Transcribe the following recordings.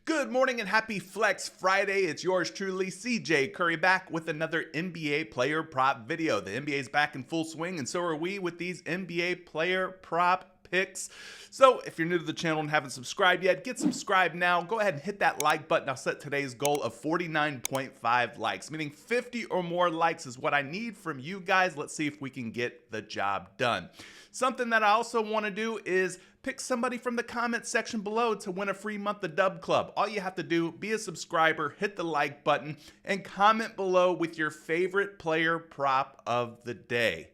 Good morning and happy Flex Friday. It's yours truly, CJ Curry, back with another NBA player prop video. The NBA is back in full swing, and so are we with these NBA player prop picks. So if you're new to the channel and haven't subscribed yet, get subscribed now. Go ahead and hit that like button. I'll set today's goal of 49.5 likes, meaning 50 or more likes is what I need from you guys. Let's see if we can get the job done. Something that I also want to do is pick somebody from the comment section below to win a free month of Dub Club. All you have to do, be a subscriber, hit the like button, and comment below with your favorite player prop of the day.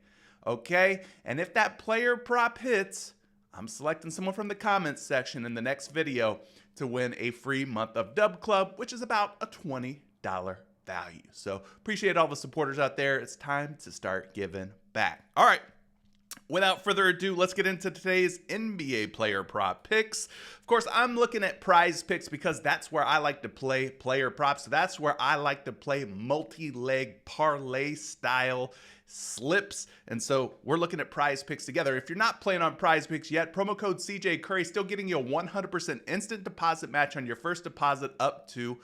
Okay? And if that player prop hits, I'm selecting someone from the comments section in the next video to win a free month of Dub Club, which is about a $20 value. So appreciate all the supporters out there. It's time to start giving back. All right. Without further ado, let's get into today's NBA player prop picks. Of course, I'm looking at PrizePicks because that's where I like to play player props. That's where I like to play multi-leg parlay style slips. And so we're looking at PrizePicks together. If you're not playing on PrizePicks yet, promo code CJ Curry still getting you a 100% instant deposit match on your first deposit up to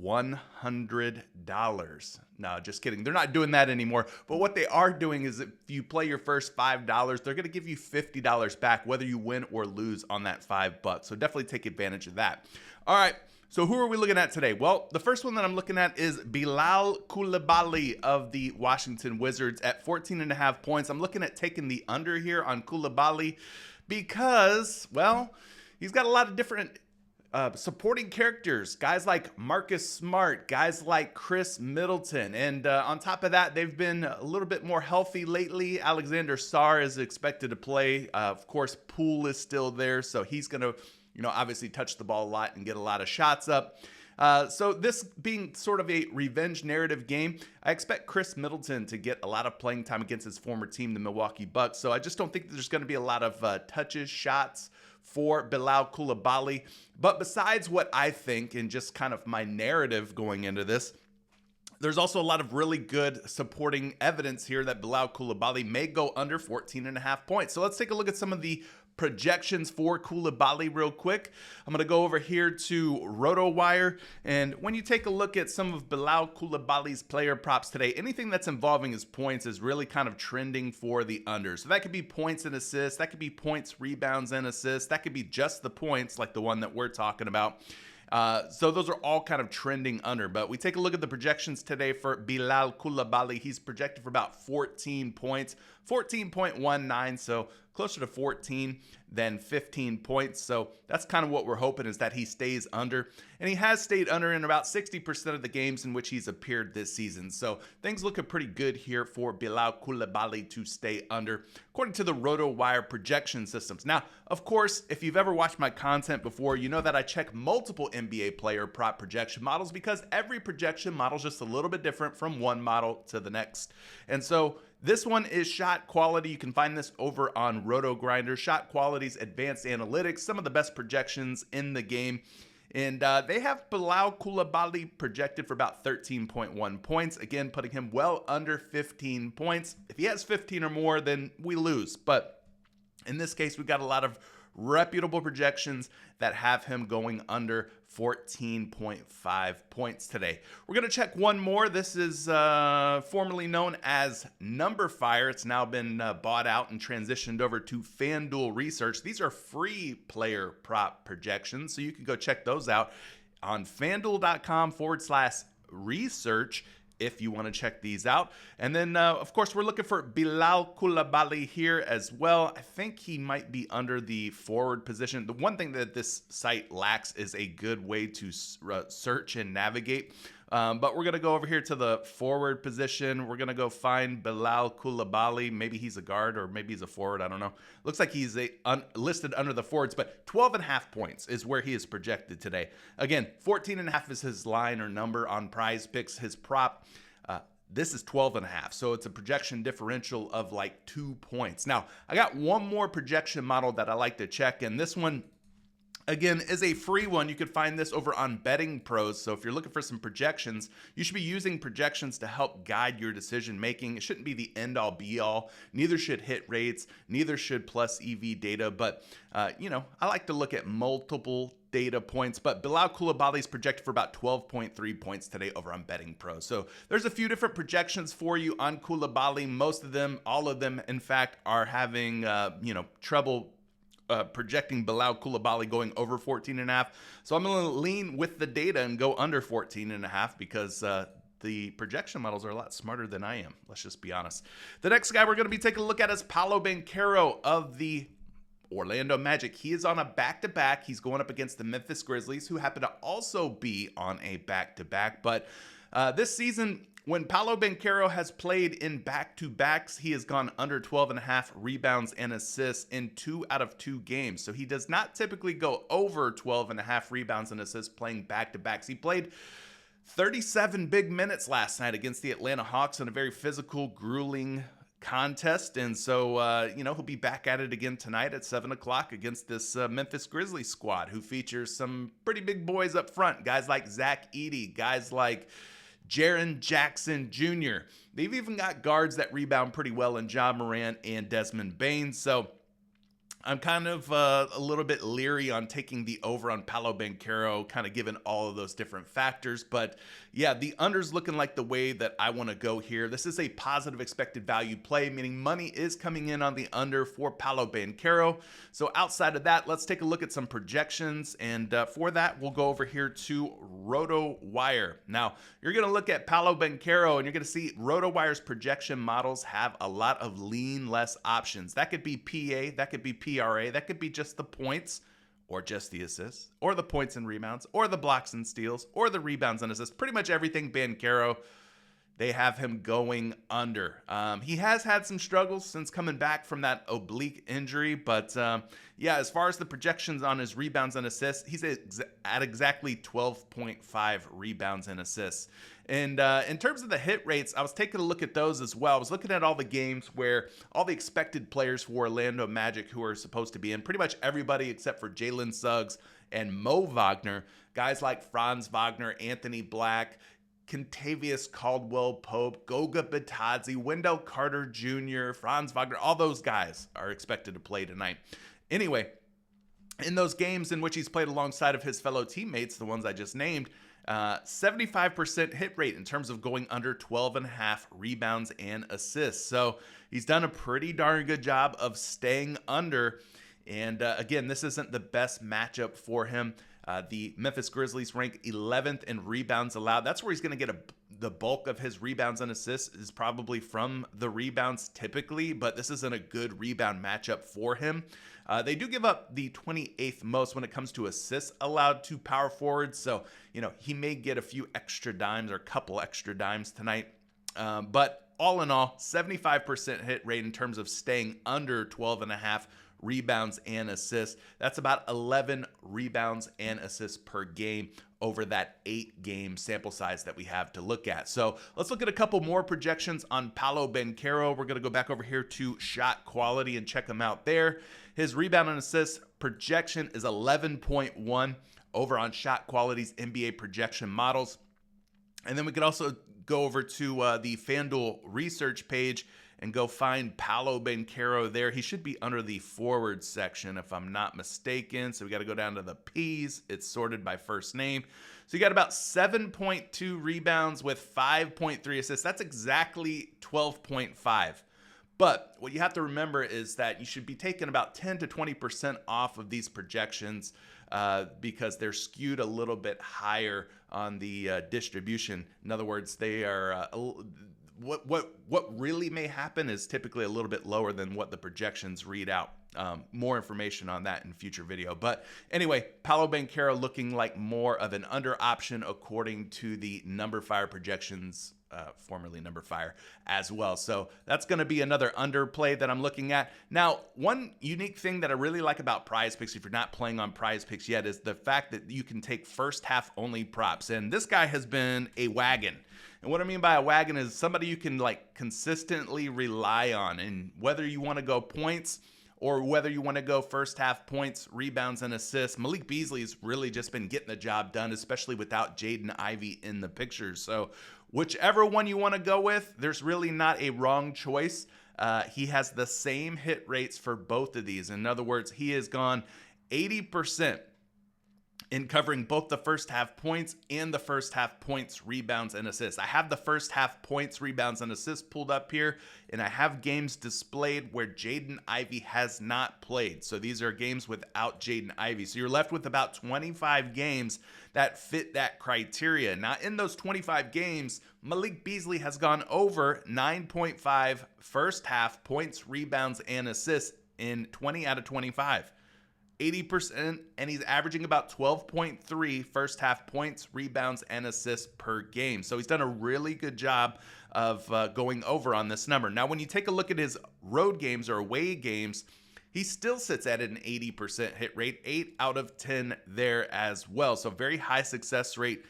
$100. No, just kidding. They're not doing that anymore. But what they are doing is if you play your first $5, they're going to give you $50 back, whether you win or lose on that $5. So definitely take advantage of that. All right. So who are we looking at today? Well, the first one that I'm looking at is Coulibaly of the Washington Wizards at 14.5 points. I'm looking at taking the under here on Coulibaly because, well, he's got a lot of different supporting characters, guys like Marcus Smart, guys like Chris Middleton, and on top of that, they've been a little bit more healthy lately. Alexander Sarr is expected to play. Of course, Poole is still there, so he's going to, obviously touch the ball a lot and get a lot of shots up. So this being sort of a revenge narrative game, I expect Chris Middleton to get a lot of playing time against his former team, the Milwaukee Bucks. So I just don't think there's going to be a lot of touches, shots for Coulibaly. But besides what I think and just kind of my narrative going into this, there's also a lot of really good supporting evidence here that Coulibaly may go under 14.5 points. So let's take a look at some of the projections for Coulibaly real quick. I'm going to go over here to RotoWire, and when you take a look at some of Coulibaly's player props today, anything that's involving his points is really kind of trending for the under. So that could be points and assists, that could be points, rebounds, and assists, that could be just the points like the one that we're talking about. So those are all kind of trending under. But we take a look at the projections today for Coulibaly. He's projected for about 14 points, 14.19, so closer to 14 than 15 points. So that's kind of what we're hoping, is that he stays under. And he has stayed under in about 60% of the games in which he's appeared this season. So things looking pretty good here for Coulibaly to stay under, according to the RotoWire projection systems. Now, of course, if you've ever watched my content before, you know that I check multiple NBA player prop projection models because every projection model is just a little bit different from one model to the next. And so this one is Shot Quality. You can find this over on RotoGrinder. Shot Quality's advanced analytics, some of the best projections in the game. And they have Coulibaly projected for about 13.1 points. Again, putting him well under 15 points. If he has 15 or more, then we lose. But in this case, we've got a lot of reputable projections that have him going under 14.5 points today. We're going to check one more. This is formerly known as NumberFire. It's now been bought out and transitioned over to FanDuel Research. These are free player prop projections, so you can go check those out on fanduel.com/research if you want to check these out. And then, of course, we're looking for Coulibaly here as well. I think he might be under the forward position. The one thing that this site lacks is a good way to search and navigate. But we're going to go over here to the forward position. We're going to go find Coulibaly. Maybe he's a guard or maybe he's a forward. I don't know. Looks like he's listed under the forwards, but 12.5 points is where he is projected today. Again, 14.5 is his line or number on PrizePicks. His prop, this is 12.5. So it's a projection differential of like 2 points. Now, I got one more projection model that I like to check, and this one again, is a free one. You could find this over on Betting Pros. So if you're looking for some projections, you should be using projections to help guide your decision making. It shouldn't be the end all be all. Neither should hit rates, neither should plus EV data. But, I like to look at multiple data points, but Bilal Coulibaly is projected for about 12.3 points today over on Betting Pros. So there's a few different projections for you on Coulibaly. Most of them, all of them, in fact, are having, trouble projecting Bilal Coulibaly going over 14.5. So I'm going to lean with the data and go under 14.5 because the projection models are a lot smarter than I am. Let's just be honest. The next guy we're going to be taking a look at is Paolo Banchero of the Orlando Magic. He is on a back-to-back. He's going up against the Memphis Grizzlies, who happen to also be on a back-to-back. But this season, when Paolo Banchero has played in back-to-backs, he has gone under 12.5 rebounds and assists in 2 out of 2 games. So he does not typically go over 12.5 rebounds and assists playing back-to-backs. He played 37 big minutes last night against the Atlanta Hawks in a very physical, grueling contest. And so, he'll be back at it again tonight at 7 o'clock against this Memphis Grizzlies squad, who features some pretty big boys up front. Guys like Zach Edey, guys like Jaren Jackson Jr. They've even got guards that rebound pretty well in Ja Morant and Desmond Bane. So I'm kind of a little bit leery on taking the over on Paolo Banchero, kind of given all of those different factors. But yeah, the under's looking like the way that I want to go here. This is a positive expected value play, meaning money is coming in on the under for Paolo Banchero. So outside of that, let's take a look at some projections. And for that, we'll go over here to RotoWire. Now, you're going to look at Paolo Banchero, and you're going to see RotoWire's projection models have a lot of lean less options. That could be PA, that could be PRA, that could be just the points, or just the assists, or the points and rebounds, or the blocks and steals, or the rebounds and assists. Pretty much everything Banchero, they have him going under. He has had some struggles since coming back from that oblique injury, but as far as the projections on his rebounds and assists, he's at exactly 12.5 rebounds and assists. And in terms of the hit rates, I was taking a look at those as well. I was looking at all the games where all the expected players for Orlando Magic who are supposed to be in, pretty much everybody except for Jalen Suggs and Mo Wagner, guys like Franz Wagner, Anthony Black, Kentavious Caldwell-Pope, Goga Bitadze, Wendell Carter Jr., Franz Wagner, all those guys are expected to play tonight. Anyway, in those games in which he's played alongside of his fellow teammates, the ones I just named, 75% hit rate in terms of going under 12.5 rebounds and assists. So he's done a pretty darn good job of staying under. And again, this isn't the best matchup for him. The Memphis Grizzlies rank 11th in rebounds allowed. That's where he's going to get the bulk of his rebounds and assists is probably from the rebounds typically, but this isn't a good rebound matchup for him. They do give up the 28th most when it comes to assists allowed to power forwards. So, he may get a few extra dimes or a couple extra dimes tonight. But all in all, 75% hit rate in terms of staying under 12.5 rebounds and assists. That's about 11 rebounds and assists per game over that 8-game sample size that we have to look at. So let's look at a couple more projections on Paolo Banchero. We're going to go back over here to shot quality and check him out there. His rebound and assist projection is 11.1 over on Shot Quality's NBA projection models. And then we could also go over to the FanDuel research page and go find Paolo Banchero there. He should be under the forward section if I'm not mistaken. So we got to go down to the P's. It's sorted by first name. So you got about 7.2 rebounds with 5.3 assists. That's exactly 12.5. But what you have to remember is that you should be taking about 10 to 20% off of these projections because they're skewed a little bit higher on the distribution. In other words, they are what really may happen is typically a little bit lower than what the projections read out. More information on that in future video. But anyway, Paolo Banchero looking like more of an under option according to the Number Fire projections, formerly Number Fire as well. So that's going to be another underplay that I'm looking at. Now, one unique thing that I really like about PrizePicks, if you're not playing on PrizePicks yet, is the fact that you can take first half only props. And this guy has been a wagon. And what I mean by a wagon is somebody you can consistently rely on. And whether you want to go points or whether you want to go first half points, rebounds, and assists. Malik Beasley's really just been getting the job done, especially without Jaden Ivey in the picture. So whichever one you want to go with, there's really not a wrong choice. He has the same hit rates for both of these. In other words, he has gone 80% in covering both the first half points and the first half points, rebounds, and assists. I have the first half points, rebounds, and assists pulled up here, and I have games displayed where Jaden Ivey has not played. So these are games without Jaden Ivey. So you're left with about 25 games that fit that criteria. Now, in those 25 games, Malik Beasley has gone over 9.5 first half points, rebounds, and assists in 20 out of 25. 80%, and he's averaging about 12.3 first half points, rebounds, and assists per game. So he's done a really good job of going over on this number. Now, when you take a look at his road games or away games, he still sits at an 80% hit rate, 8 out of 10 there as well. So very high success rate,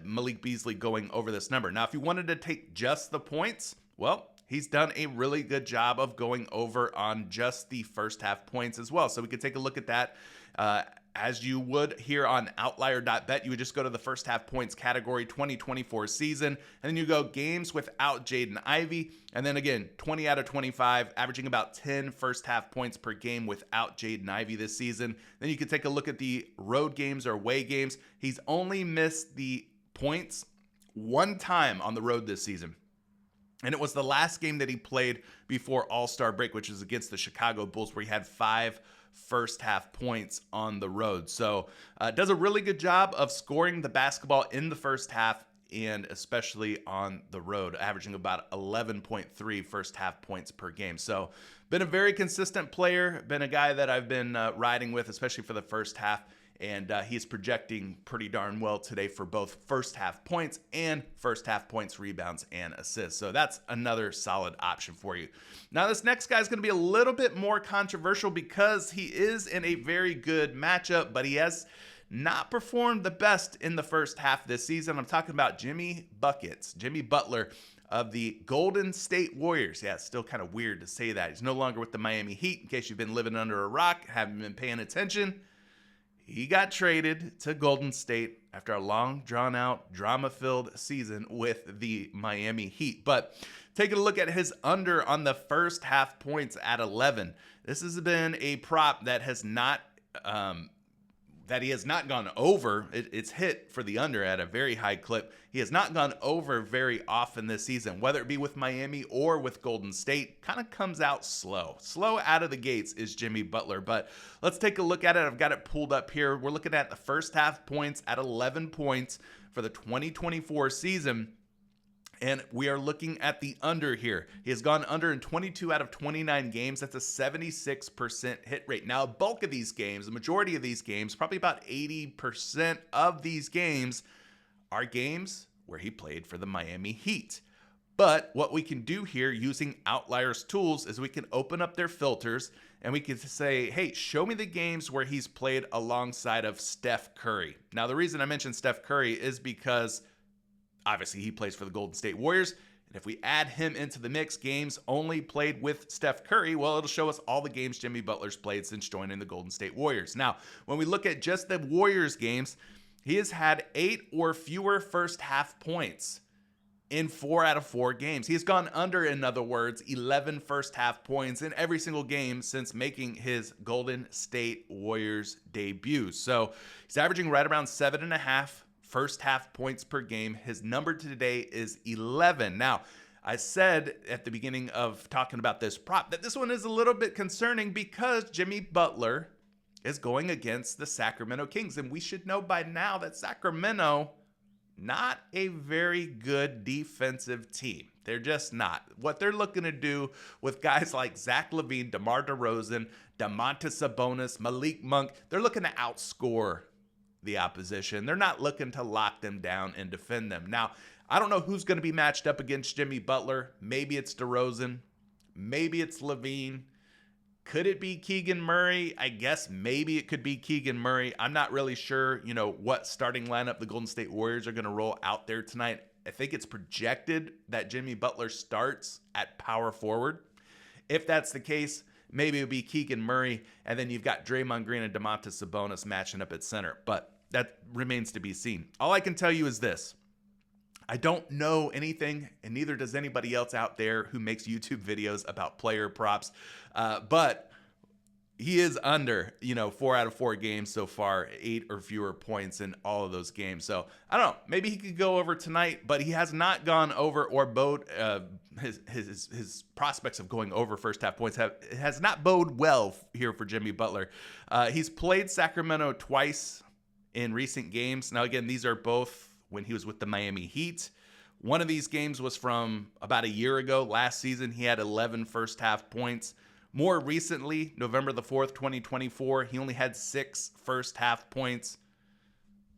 Malik Beasley going over this number. Now, if you wanted to take just the points, well, he's done a really good job of going over on just the first half points as well. So we could take a look at that as you would here on outlier.bet. You would just go to the first half points category, 2024 season, and then you go games without Jaden Ivey. And then again, 20 out of 25, averaging about 10 first half points per game without Jaden Ivey this season. Then you could take a look at the road games or away games. He's only missed the points one time on the road this season. And it was the last game that he played before All-Star break, which was against the Chicago Bulls, where he had 5 first half points on the road. So does a really good job of scoring the basketball in the first half, and especially on the road, averaging about 11.3 first half points per game. So been a very consistent player, been a guy that I've been riding with, especially for the first half. And he's projecting pretty darn well today for both first half points and first half points, rebounds, and assists. So that's another solid option for you. Now, this next guy is going to be a little bit more controversial because he is in a very good matchup, but he has not performed the best in the first half this season. I'm talking about Jimmy Butler of the Golden State Warriors. Yeah, it's still kind of weird to say that. He's no longer with the Miami Heat. In case you've been living under a rock, haven't been paying attention, he got traded to Golden State after a long, drawn-out, drama-filled season with the Miami Heat. But taking a look at his under on the first half points at 11, this has been a prop that has not he has not gone over. It's hit for the under at a very high clip. He has not gone over very often this season, whether it be with Miami or with Golden State. Kind of comes out slow. Slow out of the gates is Jimmy Butler. But let's take a look at it. I've got it pulled up here. We're looking at the first half points at 11 points for the 2024 season. And we are looking at the under here. He has gone under in 22 out of 29 games. That's a 76% hit rate. Now, a bulk of these games, the majority of these games, probably about 80% of these games are games where he played for the Miami Heat. But what we can do here using Outliers tools is we can open up their filters and we can say, hey, show me the games where he's played alongside of Steph Curry. Now, the reason I mentioned Steph Curry is because obviously he plays for the Golden State Warriors. And if we add him into the mix, games only played with Steph Curry, well, it'll show us all the games Jimmy Butler's played since joining the Golden State Warriors. Now, when we look at just the Warriors games, he has had 8 or fewer first half points in 4 out of 4 games. He's gone under, in other words, 11 first half points in every single game since making his Golden State Warriors debut. So he's averaging right around 7.5 first half points per game. His number today is 11. Now, I said at the beginning of talking about this prop that this one is a little bit concerning because Jimmy Butler is going against the Sacramento Kings. And we should know by now that Sacramento, not a very good defensive team. They're just not. What they're looking to do with guys like Zach LaVine, DeMar DeRozan, Domantas Sabonis, Malik Monk, they're looking to outscore the opposition. They're not looking to lock them down and defend them. Now, I don't know who's going to be matched up against Jimmy Butler. Maybe it's DeRozan. Maybe it's LaVine. Could it be Keegan Murray? I guess maybe it could be Keegan Murray. I'm not really sure, what starting lineup the Golden State Warriors are going to roll out there tonight. I think it's projected that Jimmy Butler starts at power forward. If that's the case, maybe it would be Keegan Murray, and then you've got Draymond Green and Domantas Sabonis matching up at center. But that remains to be seen. All I can tell you is this. I don't know anything, and neither does anybody else out there who makes YouTube videos about player props. But he is under, 4 out of 4 games so far, 8 or fewer points in all of those games. So I don't know. Maybe he could go over tonight, but he has not gone over or bode his prospects of going over first half points has not bode well here for Jimmy Butler. He's played Sacramento twice in recent games. Now, again, these are both when he was with the Miami Heat. One of these games was from about a year ago. Last season, he had 11 first half points. More recently, November the 4th, 2024, he only had 6 first half points.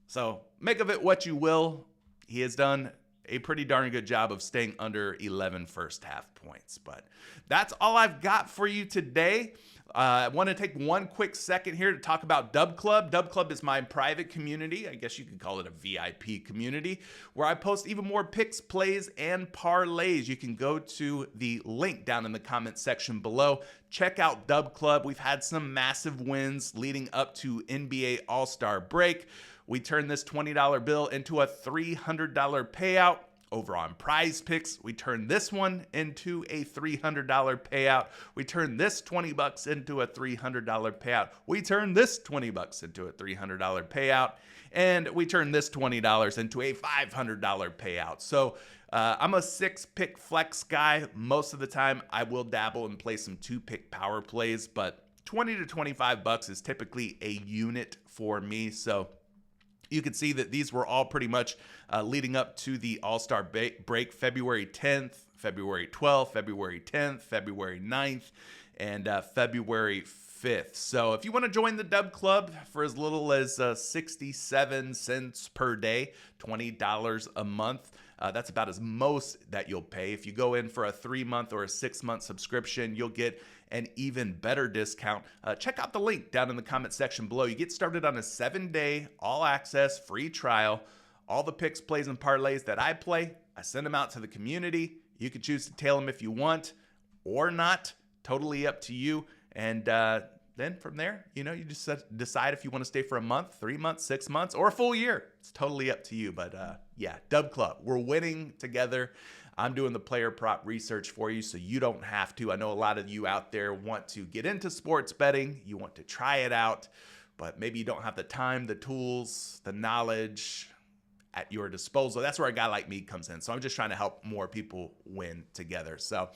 So make of it what you will. He has done a pretty darn good job of staying under 11 first half points. But that's all I've got for you today. I want to take one quick second here to talk about Dub Club. Dub Club is my private community. I guess you could call it a VIP community where I post even more picks, plays, and parlays. You can go to the link down in the comment section below. Check out Dub Club. We've had some massive wins leading up to NBA All-Star break. We turned this $20 bill into a $300 payout. Over on PrizePicks, we turned this one into a $300 payout. We turned this $20 into a $300 payout. We turned this $20 into a $300 payout. And we turned this $20 into a $500 payout. So I'm a 6-pick flex guy. Most of the time, I will dabble and play some 2-pick power plays, but 20 to 25 bucks is typically a unit for me. So you can see that these were all pretty much leading up to the All-Star break, February 10th, February 12th, February 10th, February 9th, and February 5th. So if you want to join the Dub Club for as little as 67 cents per day, $20 a month, that's about as most that you'll pay. If you go in for a 3-month or a 6-month subscription, you'll get an even better discount. Check out the link down in the comment section below. You get started on a 7-day all-access free trial. All the picks, plays, and parlays that I play, I send them out to the community. You can choose to tail them if you want or not. Totally up to you. And then from there, you just decide if you want to stay for a month, 3 months, 6 months, or a full year. It's totally up to you. But yeah, Dub Club, we're winning together. I'm doing the player prop research for you so you don't have to. I know a lot of you out there want to get into sports betting. You want to try it out, but maybe you don't have the time, the tools, the knowledge at your disposal. That's where a guy like me comes in. So I'm just trying to help more people win together. So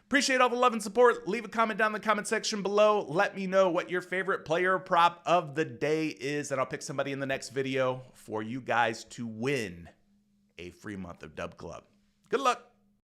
appreciate all the love and support. Leave a comment down in the comment section below. Let me know what your favorite player prop of the day is, and I'll pick somebody in the next video for you guys to win a free month of Dub Club. Good luck.